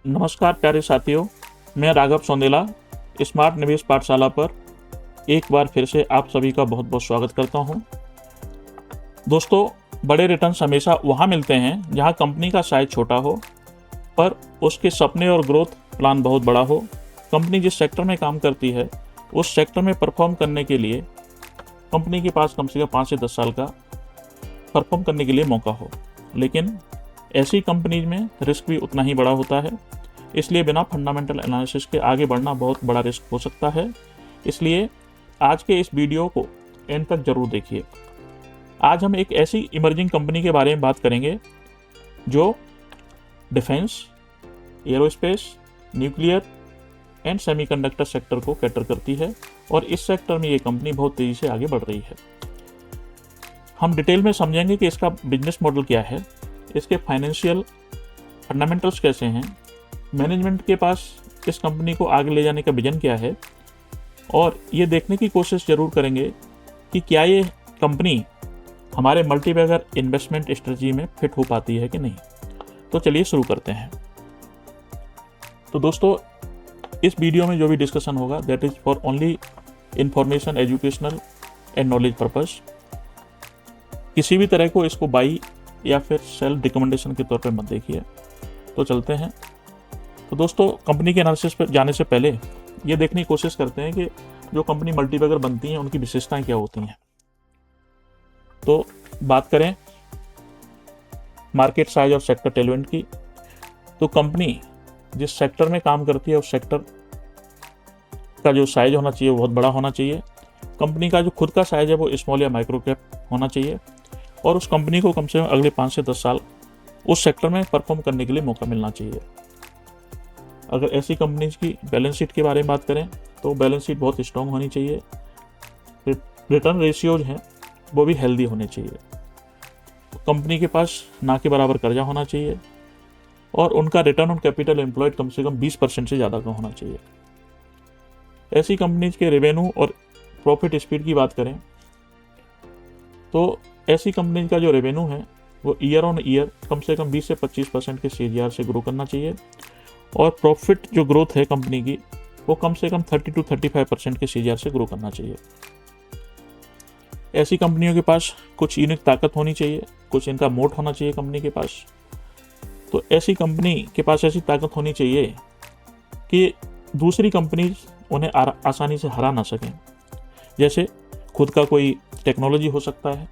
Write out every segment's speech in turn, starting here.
नमस्कार प्यारे साथियों, मैं राघव सौंदेला स्मार्ट निवेश पाठशाला पर एक बार फिर से आप सभी का बहुत बहुत स्वागत करता हूं। दोस्तों, बड़े रिटर्न्स हमेशा वहां मिलते हैं जहां कंपनी का साइज छोटा हो पर उसके सपने और ग्रोथ प्लान बहुत बड़ा हो। कंपनी जिस सेक्टर में काम करती है उस सेक्टर में परफॉर्म करने के लिए कंपनी के पास कम से कम 5 से 10 साल का परफॉर्म करने के लिए मौका हो, लेकिन ऐसी कंपनीज में रिस्क भी उतना ही बड़ा होता है। इसलिए बिना फंडामेंटल एनालिसिस के आगे बढ़ना बहुत बड़ा रिस्क हो सकता है। इसलिए आज के इस वीडियो को एंड तक जरूर देखिए। आज हम एक ऐसी इमर्जिंग कंपनी के बारे में बात करेंगे जो defence, aerospace, nuclear and semiconductor sector को कैटर करती है और इस सेक्टर में ये कंपनी बहुत तेजी से आगे बढ़ रही है। हम डिटेल में समझेंगे कि इसका बिजनेस मॉडल क्या है, इसके फाइनेंशियल फंडामेंटल्स कैसे हैं, मैनेजमेंट के पास इस कंपनी को आगे ले जाने का विजन क्या है, और ये देखने की कोशिश जरूर करेंगे कि क्या ये कंपनी हमारे मल्टीबैगर इन्वेस्टमेंट स्ट्रेटजी में फिट हो पाती है कि नहीं। तो चलिए शुरू करते हैं। तो दोस्तों, इस वीडियो में जो भी डिस्कशन होगा that is for only information, educational and knowledge purpose. किसी भी तरह को इसको बाई या फिर सेल्फ रिकमेंडेशन के तौर पे मत देखिए। तो चलते हैं। तो दोस्तों, कंपनी के एनालिसिस पर जाने से पहले ये देखने की कोशिश करते हैं कि जो कंपनी मल्टीबैगर बनती हैं उनकी विशेषताएं क्या होती हैं। तो बात करें मार्केट साइज और सेक्टर टेलमेंट की, तो कंपनी जिस सेक्टर में काम करती है उस सेक्टर का जो साइज होना चाहिए वो बहुत बड़ा होना चाहिए। कंपनी का जो खुद का साइज है वो स्मॉल या माइक्रो कैप होना चाहिए और उस कंपनी को कम से कम अगले 5 से 10 साल उस सेक्टर में परफॉर्म करने के लिए मौका मिलना चाहिए। अगर ऐसी कंपनीज की बैलेंस शीट के बारे में बात करें तो बैलेंस शीट बहुत स्ट्रॉन्ग होनी चाहिए। रिटर्न रेशियोज हैं वो भी हेल्दी होने चाहिए। कंपनी के पास ना के बराबर कर्जा होना चाहिए और उनका रिटर्न ऑन कैपिटल एम्प्लॉयड कम से कम 20% से ज़्यादा का होना चाहिए। ऐसी कंपनीज के रेवेन्यू और प्रॉफिट स्पीड की बात करें तो ऐसी कंपनी का जो रेवेन्यू है वो ईयर ऑन ईयर कम से कम 20 से 25% के CAGR से ग्रो करना चाहिए और प्रॉफिट जो ग्रोथ है कंपनी की वो कम से कम 30 to 35% के CAGR से ग्रो करना चाहिए। ऐसी कंपनियों के पास कुछ यूनिक ताकत होनी चाहिए, कुछ इनका मोट होना चाहिए कंपनी के पास। तो ऐसी कंपनी के पास ऐसी ताकत होनी चाहिए कि दूसरी कंपनी उन्हें आसानी से हरा ना सकें। जैसे खुद का कोई टेक्नोलॉजी हो सकता है,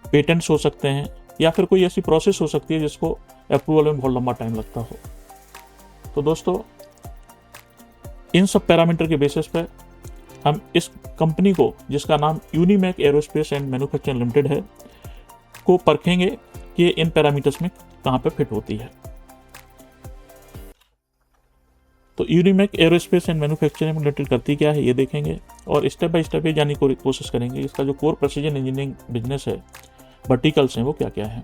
पेटेंट्स हो सकते हैं या फिर कोई ऐसी प्रोसेस हो सकती है जिसको अप्रूवल में बहुत लंबा टाइम लगता हो। तो दोस्तों, इन सब पैरामीटर के बेसिस पे हम इस कंपनी को, जिसका नाम यूनिमैक एरोस्पेस एंड मैन्युफैक्चरिंग लिमिटेड है, को परखेंगे कि इन पैरामीटर्स में कहाँ पे फिट होती है। तो यूनिमैक एरोस्पेस एंड मैन्युफैक्चरिंग लिमिटेड करती क्या है ये देखेंगे और स्टेप बाय स्टेप ये जानने की कोशिश करेंगे इसका जो कोर प्रेसिजन इंजीनियरिंग बिजनेस है, वर्टिकल्स हैं, वो क्या क्या है।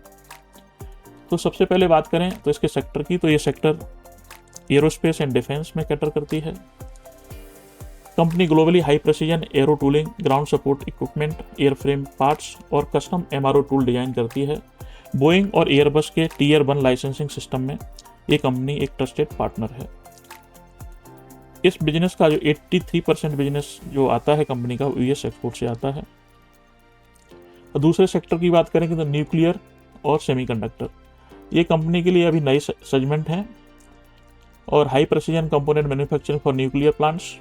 तो सबसे पहले बात करें तो इसके सेक्टर की, तो ये सेक्टर एरोस्पेस एंड डिफेंस में कैटर करती है। Company globally high precision arrow tooling, ground support equipment, airframe parts और कस्टम MRO टूल डिजाइन करती है। बोइंग और एयरबस के Tier 1 लाइसेंसिंग सिस्टम में ये कंपनी एक ट्रस्टेड पार्टनर है। इस बिजनेस का जो 83% बिजनेस जो आता है कंपनी का US एक्सपोर्ट से आता है। और दूसरे सेक्टर की बात करें तो न्यूक्लियर और सेमीकंडक्टर, ये कंपनी के लिए अभी नई सेगमेंट है और high precision component manufacturing for nuclear plants,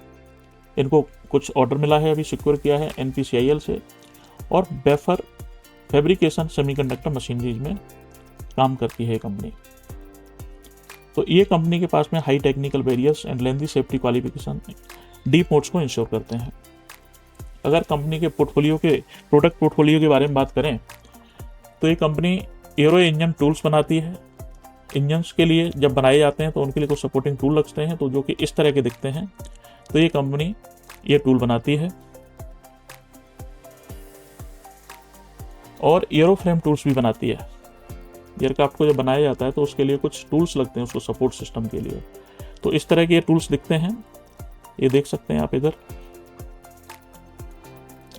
इनको कुछ ऑर्डर मिला है, अभी सिक्योर किया है NPCIL से, और वेफर फैब्रिकेशन सेमीकंडक्टर मशीनरीज में काम करती है कंपनी। तो ये कंपनी के पास में high technical barriers and lengthy safety qualification deep modes को इंश्योर करते हैं। अगर कंपनी के प्रोडक्ट पोर्टफोलियो के बारे में बात करें तो ये कंपनी एरो इंजन टूल्स बनाती है। इंजन्स के लिए जब बनाए जाते हैं तो उनके लिए कुछ सपोर्टिंग टूल लगते हैं, तो जो कि इस तरह के दिखते हैं। तो ये कंपनी ये टूल बनाती है और एरोफ्रेम टूल्स भी बनाती है। एयरक्राफ्ट को जब बनाया जाता है तो उसके लिए कुछ टूल्स लगते हैं उसको सपोर्ट सिस्टम के लिए। तो इस तरह के ये टूल्स दिखते हैं, ये देख सकते हैं आप इधर।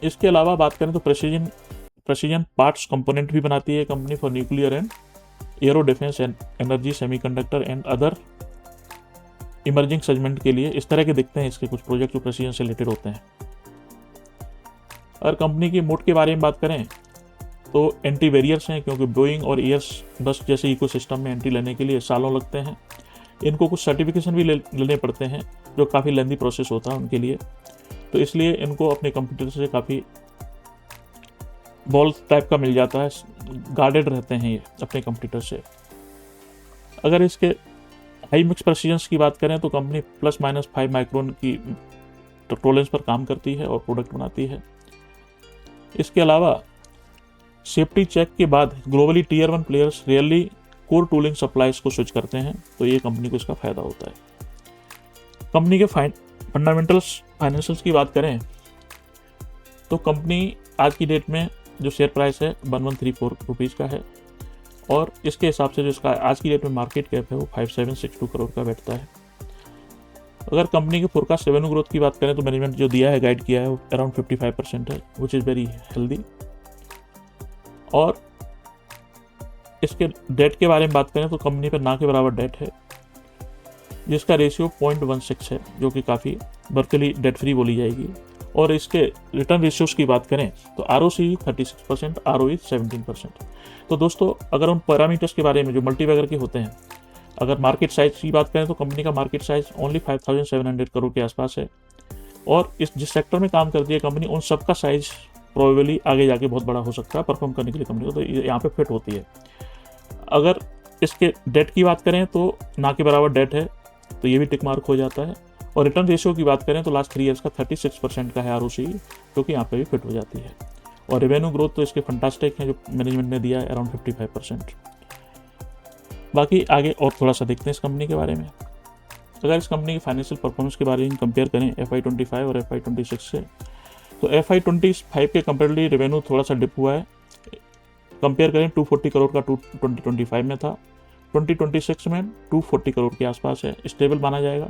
इसके अलावा बात करें तो प्रेसिजन पार्ट्स कंपोनेंट भी बनाती है company for nuclear and arrow defence and energy semiconductor and other emerging segment के लिए इस तरह के दिखते हैं इसके कुछ प्रोजेक्ट जो प्रेसिजन से रिलेटेड होते हैं। अगर कंपनी की मोड के बारे में बात करें तो एंट्री बैरियर्स हैं, क्योंकि बोइंग और एयर्स बस जैसे इकोसिस्टम में एंट्री लेने के लिए सालों लगते हैं। इनको कुछ सर्टिफिकेशन भी लेने पड़ते हैं जो काफ़ी लेंदी प्रोसेस होता है उनके लिए, तो इसलिए इनको अपने कंप्यूटर से काफ़ी बॉल टाइप का मिल जाता है, गार्डेड रहते हैं ये अपने कंप्यूटर से। अगर इसके हाई मिक्स प्रेसिजन्स की बात करें तो कंपनी ±5 माइक्रोन की टोलेंस पर काम करती है और प्रोडक्ट बनाती है। इसके अलावा सेफ्टी चेक के बाद globally tier 1 players really core tooling supplies को स्विच करते हैं, तो ये कंपनी को इसका फायदा होता है। कंपनी के फंडामेंटल्स फाइनेंशियल्स की बात करें तो कंपनी आज की डेट में जो शेयर प्राइस है 1134 रुपीज़ का है, और इसके हिसाब से जो इसका आज की डेट में मार्केट कैप है वो 5762 करोड़ का बैठता है। अगर कंपनी के फोरकास्ट रेवेन्यू ग्रोथ की बात करें तो मैनेजमेंट जो दिया है, गाइड किया है, वो अराउंड 55% है, विच इज़ वेरी हेल्दी। और इसके डेट के बारे में बात करें तो कंपनी पर ना के बराबर डेट है, जिसका रेशियो 0.16 है, जो कि काफ़ी वर्चुअली डेट फ्री बोली जाएगी। और इसके रिटर्न रेशियोज की बात करें तो ROCE 36%, ROE 17%। तो दोस्तों अगर उन पैरामीटर्स के बारे में जो मल्टीबैगर के होते हैं, अगर मार्केट साइज की बात करें तो कंपनी का मार्केट साइज ओनली 5700 करोड़ के आसपास है, और इस जिस सेक्टर में काम करती है कंपनी उन सब का साइज प्रोबेबली आगे जाके बहुत बड़ा हो सकता है परफॉर्म करने के लिए कंपनी को, तो यहाँ पे फिट होती है। अगर इसके डेट की बात करें तो ना के बराबर डेट है, तो ये भी टिक मार्क हो जाता है। और रिटर्न रेशियो की बात करें तो लास्ट 3 ईयर्स का 36% का है ROCE, जो कि यहाँ पे भी फिट हो जाती है। और रेवेन्यू ग्रोथ तो इसके फंटास्टिक है जो मैनेजमेंट ने दिया है, अराउंड 55%। बाकी आगे और थोड़ा सा देखते हैं इस कंपनी के बारे में। अगर इस कंपनी की फाइनेंशियल परफॉर्मेंस के बारे में कंपेयर करें FY25 और FY26 से, तो FY25 के कंपेरेटिवली रेवेन्यू थोड़ा सा डिप हुआ है। कंपेयर करें 240 करोड़ का 2025 में था, 2026 में 240 करोड़ के आसपास है, स्टेबल माना जाएगा।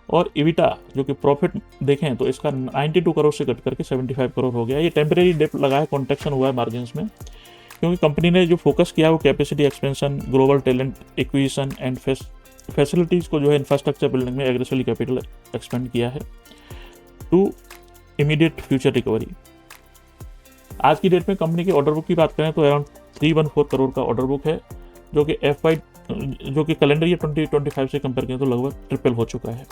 और इविटा जो कि प्रॉफिट देखें तो इसका 92 करोड़ से घट करके 75 करोड़ हो गया। ये टेम्परेरी डिप लगा है, कॉन्ट्रैक्शन हुआ है मार्जिन्स में, क्योंकि कंपनी ने जो फोकस किया वो capacity expansion, global talent acquisition and facilities को जो है इंफ्रास्ट्रक्चर बिल्डिंग में एग्रेसिवली कैपिटल एक्सपेंड किया है टू इमीडिएट फ्यूचर रिकवरी। आज की डेट में कंपनी के ऑर्डर बुक की बात करें तो अराउंड 314 करोड़ का ऑर्डर बुक है, जो कि कैलेंडर ईयर 2025 से कंपेयर करें तो लगभग ट्रिपल हो चुका है।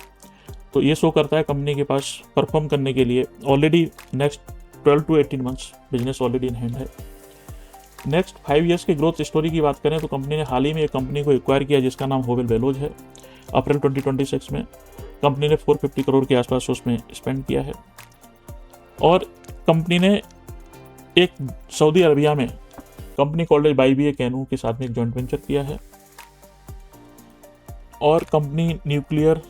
तो ये शो करता है कंपनी के पास परफॉर्म करने के लिए already next 12 to 18 months business already in hand है। नेक्स्ट 5 ईयर्स के ग्रोथ स्टोरी की बात करें तो कंपनी ने हाल ही में एक कंपनी को एक्वायर किया जिसका नाम होवेल बेलोज है। अप्रैल 2026 में कंपनी ने 450 करोड़ के आसपास उसमें स्पेंड किया है। और कंपनी ने एक सऊदी अरबिया में कंपनी कॉल्ड बाईबीए कैनू के साथ में एक जॉइंट वेंचर किया है। और कंपनी न्यूक्लियर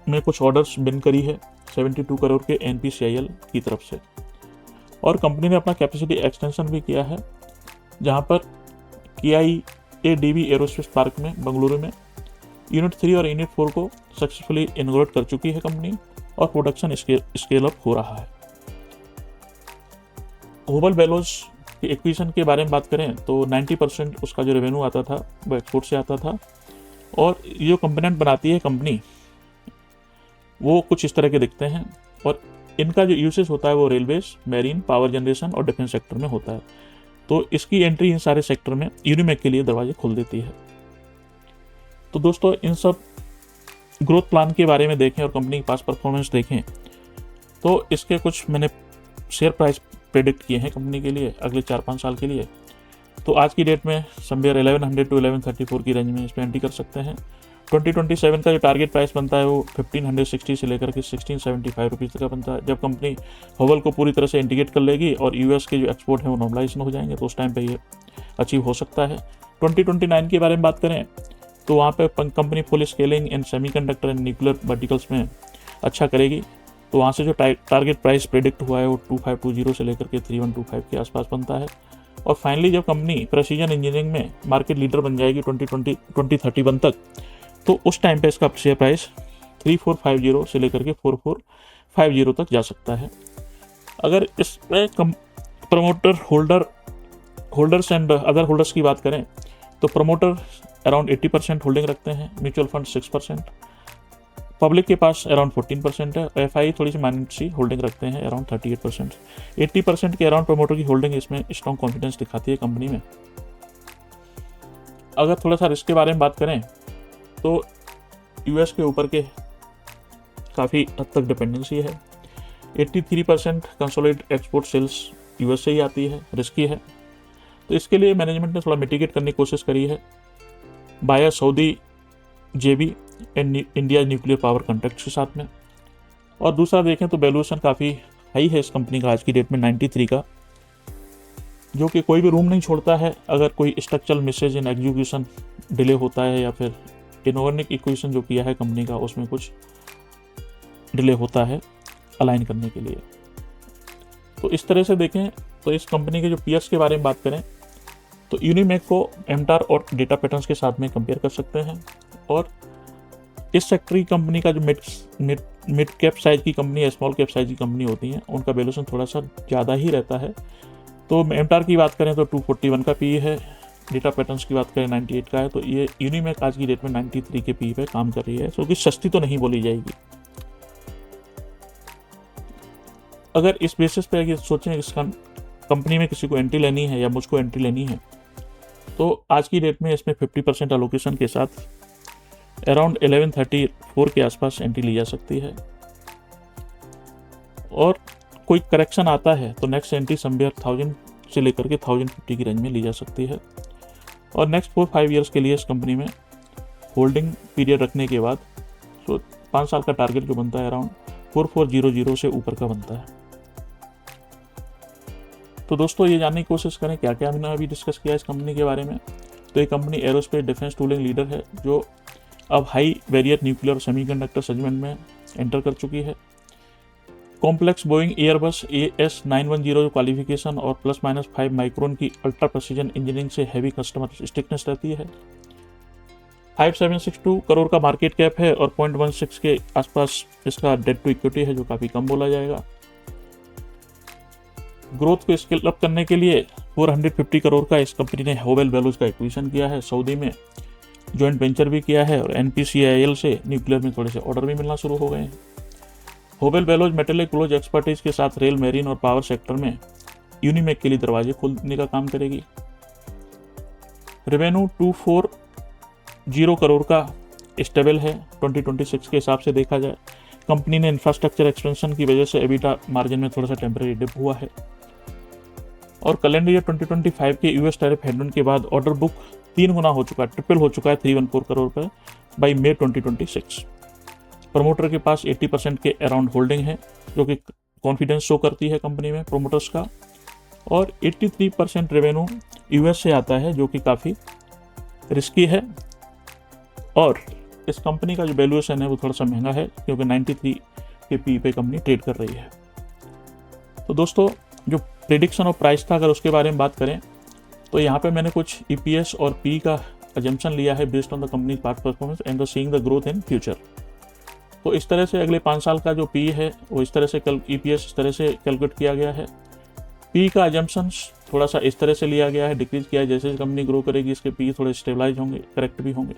में कुछ ऑर्डर्स विन करी है 72 करोड़ के NPCIL की तरफ से। और कंपनी ने अपना कैपेसिटी एक्सटेंशन भी किया है, जहां पर KIADB एरोस्पेस पार्क में बेंगलुरु में यूनिट 3 और यूनिट 4 को सक्सेसफुली इनॉग्रेट कर चुकी है कंपनी, और प्रोडक्शन स्केल अप हो रहा है। होवेल बेलोज की एक्विजिशन के बारे में बात करें तो 90% उसका जो रेवेन्यू आता था वो एक्सपोर्ट से आता था। और ये जो कंपोनेंट बनाती है कंपनी वो कुछ इस तरह के दिखते हैं, और इनका जो यूसेज होता है वो रेलवेज, मैरीन, पावर जनरेशन और डिफेंस सेक्टर में होता है। तो इसकी एंट्री इन सारे सेक्टर में यूनिमेक के लिए दरवाजे खोल देती है। तो दोस्तों इन सब ग्रोथ प्लान के बारे में देखें और कंपनी के पास परफॉर्मेंस देखें तो इसके कुछ मैंने शेयर प्राइस प्रेडिक्ट किए हैं कंपनी के लिए अगले 4-5 साल के लिए। तो आज की डेट में समवेयर 1100 to 1134 की रेंज में इस पर एंट्री कर सकते हैं। 2027 का जो टारगेट प्राइस बनता है वो 1560 से लेकर के 1675 रुपीज़ तक का बनता है। जब कंपनी होवेल को पूरी तरह से इंटीग्रेट कर लेगी और US के जो एक्सपोर्ट हैं वो नॉर्मलाइजेशन हो जाएंगे, तो उस टाइम पे ये अचीव हो सकता है। 2029 के बारे में बात करें तो वहाँ पे company full scaling and semiconductor and nuclear verticals में अच्छा करेगी। तो वहाँ से जो टारगेट प्राइस प्रेडिक्ट हुआ है वो 2520 से लेकर के 3125 के आसपास बनता है। और फाइनली जब कंपनी प्रेसिजन इंजीनियरिंग में मार्केट लीडर बन जाएगी 2031 तक, तो उस टाइम पे इसका शेयर प्राइस 3450 से लेकर के 4450 तक जा सकता है। अगर इसमें promoter holders and other holders की बात करें तो प्रमोटर अराउंड 80% होल्डिंग रखते हैं, म्यूचुअल फंड 6%, पब्लिक के पास अराउंड 14% है। एफआई थोड़ी सी माइनॉरिटी होल्डिंग रखते हैं अराउंड 38%। 80% के अराउंड प्रमोटर की होल्डिंग इसमें स्ट्रॉन्ग कॉन्फिडेंस दिखाती है कंपनी में। अगर थोड़ा सा रिस्क के बारे में बात करें तो यूएस के ऊपर के काफ़ी हद तक डिपेंडेंसी है। 83% कंसोलिडेटेड एक्सपोर्ट सेल्स यूएस से ही आती है, रिस्की है। तो इसके लिए मैनेजमेंट ने थोड़ा मिटिगेट करने की कोशिश करी है बाया सऊदी जेबी and India nuclear power contract के साथ में। और दूसरा देखें तो वैल्यूएशन काफ़ी हाई है इस कंपनी का आज की डेट में 93 का, जो कि कोई भी रूम नहीं छोड़ता है अगर कोई structural misses in execution delay होता है या फिर इनऑर्गेनिक इक्वेशन जो किया है कंपनी का उसमें कुछ डिले होता है अलाइन करने के लिए। तो इस तरह से देखें तो इस कंपनी के जो पीएस के बारे में बात करें तो यूनिमेक को एमटार और डेटा पैटर्न्स के साथ में कंपेयर कर सकते हैं। और इस सेक्टर की कंपनी का जो मिड कैप साइज की कंपनी या स्मॉल कैप साइज की कंपनी होती हैं उनका वैल्यूएशन थोड़ा सा ज़्यादा ही रहता है। तो एमटार की बात करें तो 241 का पी है, डेटा पैटर्न्स की बात करें 98 का है। तो ये यूनिमेक आज की डेट में 93 के पी पे काम कर रही है, क्योंकि सस्ती तो नहीं बोली जाएगी। अगर इस बेसिस पे अगर सोचें इस कंपनी में किसी को एंट्री लेनी है या मुझको एंट्री लेनी है तो आज की डेट में इसमें 50% एलोकेशन के साथ अराउंड 1134 के आसपास एंट्री ली जा सकती है। और कोई करेक्शन आता है तो नेक्स्ट एंट्री समवेयर 1000 से लेकर के 1050 की रेंज में ली जा सकती है। और नेक्स्ट 4-5 ईयर्स के लिए इस कंपनी में होल्डिंग पीरियड रखने के बाद तो 5 साल का टारगेट जो बनता है अराउंड 4400 से ऊपर का बनता है। तो दोस्तों ये जानने की कोशिश करें क्या क्या हमने अभी डिस्कस किया इस कंपनी के बारे में। तो ये company aerospace defence tooling leader है जो अब हाई वेरिएट न्यूक्लियर और सेमीकंडक्टर सेगमेंट में एंटर कर चुकी है। Complex Boeing Airbus AS910 qualification और ±5 माइक्रोन की अल्ट्रा प्रेसिजन इंजीनियरिंग से हैवी कस्टमर स्टिकनेस रहती है। 5762 करोड़ का मार्केट कैप है और 0.16 के आसपास इसका डेट टू इक्विटी है, जो काफ़ी कम बोला जाएगा। ग्रोथ को स्केल अप करने के लिए 450 करोड़ का इस कंपनी ने होवेल बेलोज का एक्विजिशन किया है, सऊदी में जॉइंट वेंचर भी किया है और NPCIL से न्यूक्लियर में थोड़े से ऑर्डर भी मिलना शुरू हो गए हैं। Hovel bellows metallic close expertise के साथ रेल, मेरीन और पावर सेक्टर में यूनिमेक के लिए दरवाजे खोलने का काम करेगी। रेवेन्यू 240 करोड़ का स्टेबल है 2026 के हिसाब से देखा जाए। कंपनी ने इंफ्रास्ट्रक्चर एक्सपेंशन की वजह से एबिटा मार्जिन में थोड़ा सा टेम्परेरी डिप हुआ है। और कैलेंडर ईयर 2025 के यूएस टैरिफ हेडविंड के बाद ऑर्डर बुक 3 गुना हो चुका है, ट्रिपल हो चुका है 314 करोड़ पर बाई मई 2026। प्रमोटर के पास 80% के अराउंड होल्डिंग है, जो कि कॉन्फिडेंस शो करती है कंपनी में प्रोमोटर्स का। और 83% रेवेन्यू यूएस से आता है, जो कि काफ़ी रिस्की है। और इस कंपनी का जो वैल्यूएशन है वो थोड़ा सा महंगा है, क्योंकि 93 के पी पे कंपनी ट्रेड कर रही है। तो दोस्तों जो प्रेडिक्शन और प्राइस था अगर उसके बारे में बात करें तो यहाँ पे मैंने कुछ EPS और पी का अजम्पशन लिया है based on the company past performance and the seeing the growth in future. तो इस तरह से अगले 5 साल का जो पी है वो इस तरह से EPS इस तरह से कैलकुलेट किया गया है। पी का अजम्पशन थोड़ा सा इस तरह से लिया गया है, डिक्रीज किया है। जैसे कंपनी ग्रो करेगी इसके पी थोड़े स्टेबलाइज होंगे, करेक्ट भी होंगे।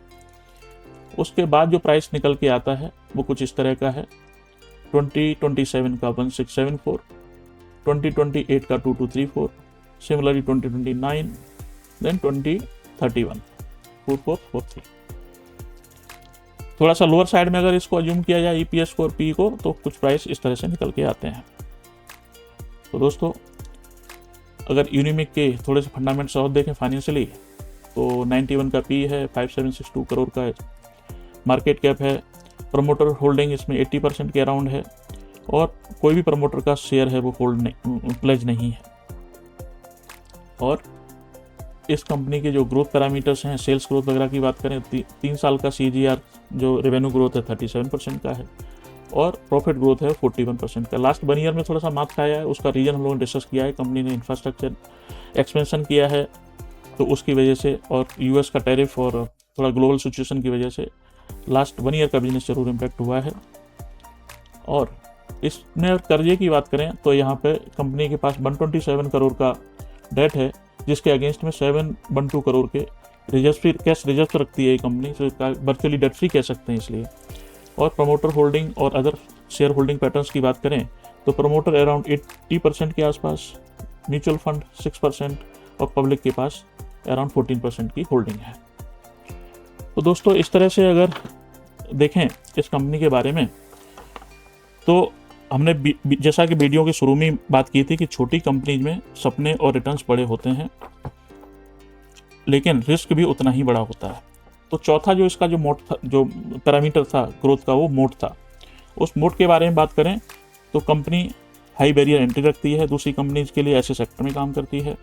उसके बाद जो प्राइस निकल के आता है वो कुछ इस तरह का है। 2027 का 1674, 2028 का 2234, सिमिलरली 2029, देन 2031 4443। थोड़ा सा लोअर साइड में अगर इसको अज्यूम किया जाए EPS को और पी को तो कुछ प्राइस इस तरह से निकल के आते हैं। तो दोस्तों अगर यूनिमेक के थोड़े से फंडामेंट्स और देखें फाइनेंशियली तो 91 का पी है, 5762 करोड़ का मार्केट कैप है। प्रमोटर होल्डिंग इसमें 80% के अराउंड है और कोई भी प्रमोटर का शेयर है वो होल्ड प्लेज नहीं है। और इस कंपनी के जो ग्रोथ पैरामीटर्स हैं, सेल्स ग्रोथ वगैरह की बात करें 3 साल का CAGR जो रेवेन्यू ग्रोथ है 37% का है और प्रॉफिट ग्रोथ है 41% का। लास्ट 1 ईयर में थोड़ा सा मार्क्स आया है, उसका रीजन हम लोगों ने डिस्कस किया है। कंपनी ने इंफ्रास्ट्रक्चर एक्सपेंशन किया है तो उसकी वजह से और US का टैरिफ और थोड़ा ग्लोबल सिचुएशन की वजह से लास्ट 1 ईयर का बिजनेस जरूर इम्पैक्ट हुआ है। और इसमें कर्जे की बात करें तो यहाँ पे कंपनी के पास 127 करोड़ का डेट है, जिसके अगेंस्ट में 712 करोड़ के कैश रिजर्व रखती है ये कंपनी, तो वर्चुअली डेट फ्री कह सकते हैं इसलिए। और प्रमोटर होल्डिंग और अदर शेयर होल्डिंग पैटर्न्स की बात करें तो प्रमोटर अराउंड 80% के आसपास, म्यूचुअल फंड 6% और पब्लिक के पास अराउंड 14% की होल्डिंग है। तो दोस्तों इस तरह से अगर देखें इस कंपनी के बारे में तो हमने जैसा कि वीडियो के शुरू में बात की थी कि छोटी कंपनीज में सपने और रिटर्न्स बड़े होते हैं, लेकिन रिस्क भी उतना ही बड़ा होता है। तो चौथा जो इसका जो मोड था, जो पैरामीटर था ग्रोथ का, वो मोड था। उस मोड के बारे में बात करें तो कंपनी हाई बैरियर एंट्री रखती है, दूसरी कंपनीज के लिए ऐसे सेक्टर में काम करती है,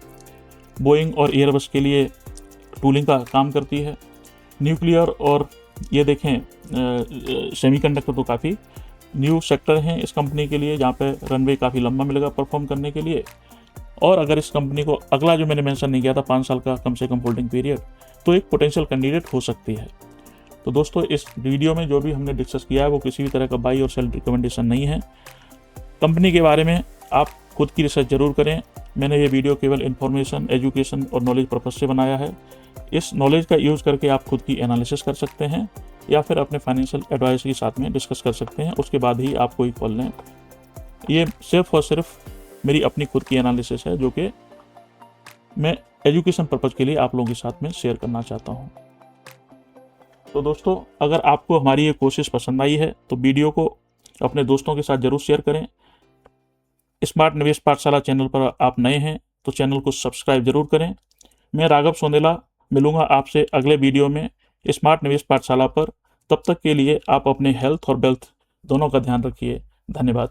बोइंग और एयरबस के लिए टूलिंग का काम करती है, न्यूक्लियर और ये देखें सेमीकंडक्टर तो काफ़ी न्यू सेक्टर हैं इस कंपनी के लिए, जहाँ पे रनवे काफ़ी लंबा मिलेगा परफॉर्म करने के लिए। और अगर इस कंपनी को अगला जो मैंने मेंशन नहीं किया था 5 साल का कम से कम होल्डिंग पीरियड, तो एक पोटेंशियल कैंडिडेट हो सकती है। तो दोस्तों इस वीडियो में जो भी हमने डिस्कस किया है वो किसी भी तरह का बाई और सेल रिकमेंडेशन नहीं है। कंपनी के बारे में आप खुद की रिसर्च जरूर करें। मैंने ये वीडियो केवल इन्फॉर्मेशन, एजुकेशन और नॉलेज पर्पज से बनाया है। इस नॉलेज का यूज़ करके आप खुद की एनालिसिस कर सकते हैं या फिर अपने फाइनेंशियल एडवाइस के साथ में डिस्कस कर सकते हैं, उसके बाद ही आप कोई कॉल लें। ये सिर्फ और सिर्फ मेरी अपनी खुद की एनालिसिस है जो कि मैं एजुकेशन पर्पज़ के लिए आप लोगों के साथ में शेयर करना चाहता हूँ। तो दोस्तों अगर आपको हमारी ये कोशिश पसंद आई है तो वीडियो को अपने दोस्तों के साथ जरूर शेयर करें। स्मार्ट निवेश पाठशाला चैनल पर आप नए हैं तो चैनल को सब्सक्राइब जरूर करें। मैं राघव सोंदेला मिलूंगा आपसे अगले वीडियो में स्मार्ट निवेश पाठशाला पर। तब तक के लिए आप अपने हेल्थ और वेल्थ दोनों का ध्यान रखिए। धन्यवाद।